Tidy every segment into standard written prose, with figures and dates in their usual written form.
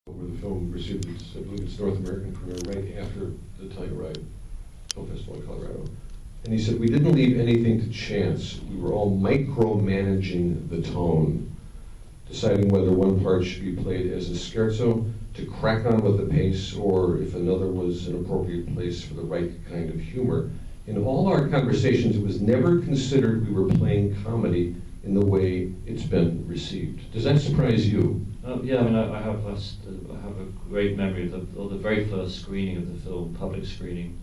where the film received its, I believe its North American premiere right after the Telluride Film Festival in Colorado. And he said, we didn't leave anything to chance. We were all micromanaging the tone, deciding whether one part should be played as a scherzo to crack on with the pace, or if another was an appropriate place for the right kind of humor. In all our conversations, it was never considered we were playing comedy in the way it's been received. Does that surprise you? Yeah, I mean, I have a great memory of the very first screening of the film, public screening,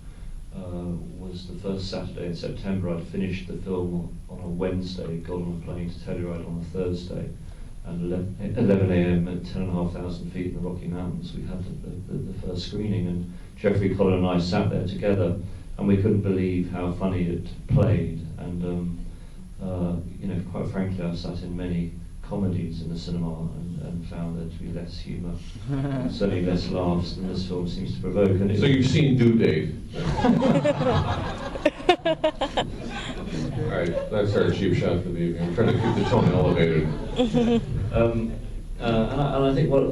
was the first Saturday in September. I'd finished the film on a Wednesday, got on a plane to Telluride on a Thursday, and 11 a.m. at 10,500 feet in the Rocky Mountains, we had the first screening, and Geoffrey, Colin and I sat there together, and we couldn't believe how funny it played, and you know, quite frankly, I've sat in many comedies in the cinema and found there to be less humour, and certainly less laughs than this film seems to provoke. And so you've seen Due Date. All right, that's our cheap shot for the evening. I'm trying to keep the tone elevated. And I think what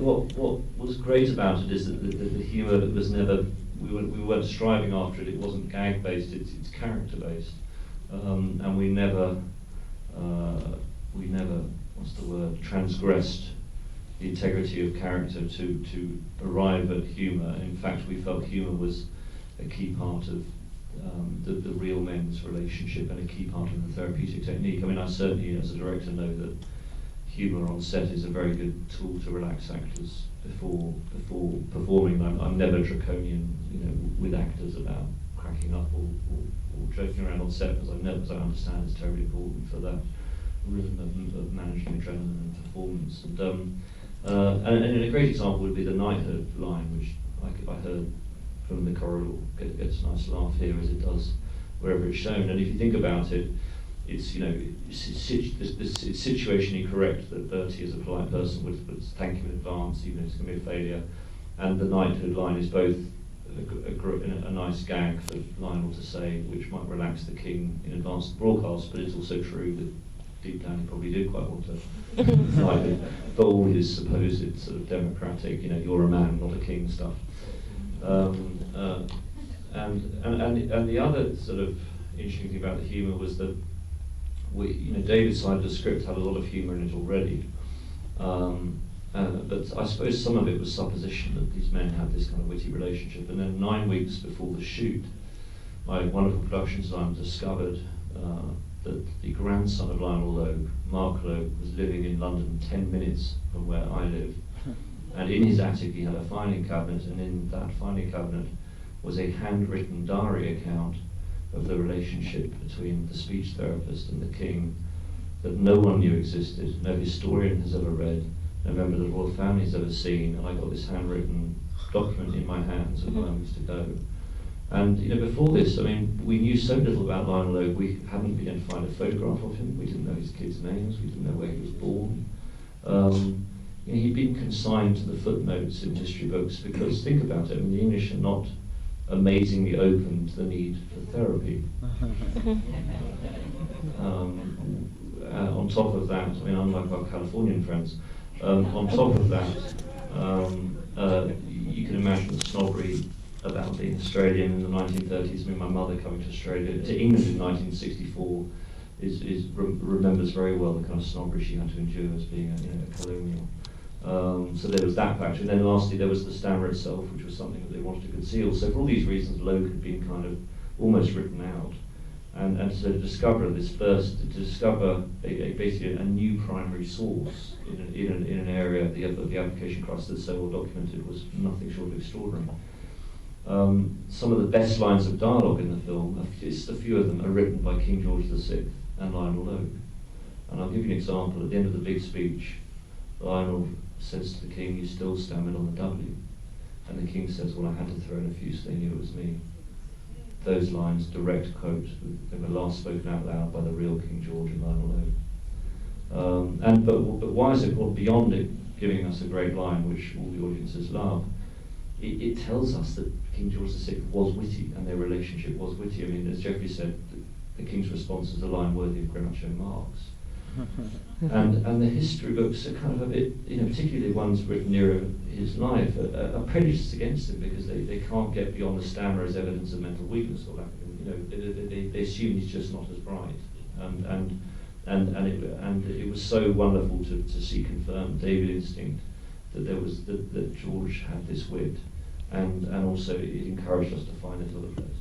was great about it is that the humour was never, we weren't striving after it. It wasn't gag based. It's character based, and we never what's the word, transgressed the integrity of character to arrive at humour. And in fact, we felt humour was a key part of the real men's relationship and a key part of the therapeutic technique. I mean, I certainly, as a director, know that humour on set is a very good tool to relax actors before performing. I'm never draconian, you know, with actors about cracking up or joking around on set, because I understand it's terribly important for that rhythm of managing adrenaline and performance. And a great example would be the knighthood line, which I heard from the corridor gets a nice laugh here as it does wherever it's shown. And if you think about it, it's, you know, it's situationally correct that Bertie, as a polite person, would thank him in advance, even if it's going to be a failure. And the knighthood line is both a nice gag for Lionel to say, which might relax the king in advance of the broadcast, but it's also true that deep down he probably did quite want to like it, for all his supposed sort of democratic, you know, you're a man, not a king stuff. And the other sort of interesting thing about the humour was that David's side of the script had a lot of humour in it already, but I suppose some of it was supposition that these men had this kind of witty relationship. And then 9 weeks before the shoot, my wonderful production designer discovered that the grandson of Lionel Logue, Mark Logue, was living in London 10 minutes from where I live. And in his attic he had a filing cabinet, and in that filing cabinet was a handwritten diary account of the relationship between the speech therapist and the king that no one knew existed, no historian has ever read, no member of the royal family has ever seen, and I got this handwritten document in my hands at 9 weeks to go. And you know, before this, I mean, we knew so little about Lionel Logue. We hadn't been able to find a photograph of him. We didn't know his kids' names. We didn't know where he was born. You know, he'd been consigned to the footnotes in history books because, think about it, I mean, the English are not amazingly open to the need for therapy. On top of that, I mean, unlike our Californian friends, on top of that, you can imagine the snobbery about being Australian in the 1930s. I mean, my mother coming to Australia, to England in 1964, remembers very well the kind of snobbery she had to endure as being a colonial. So there was that factor. And then lastly, there was the stammer itself, which was something that they wanted to conceal. So for all these reasons, Logue had been kind of almost written out. And so to discover basically a new primary source in an area of the application crisis that's so well documented was nothing short of extraordinary. Some of the best lines of dialogue in the film, a few of them are written by King George VI and Lionel Logue. And I'll give you an example. At the end of the big speech, Lionel says to the king, "You still stammered on the W." And the king says, "Well, I had to throw in a few so they knew it was me." Those lines, direct quote, they were last spoken out loud by the real King George and Lionel Logue. But why is it, well, beyond it giving us a great line, which all the audiences love, it tells us that King George VI was witty and their relationship was witty. I mean, as Geoffrey said, the king's response is a line worthy of Groucho Marx. And the history books are kind of a bit, particularly the ones written near his life, are prejudiced against him because they can't get beyond the stammer as evidence of mental weakness or lack of, they assume he's just not as bright. And it was so wonderful to see confirmed David Instinct that George had this wit, and also it encouraged us to find it other places.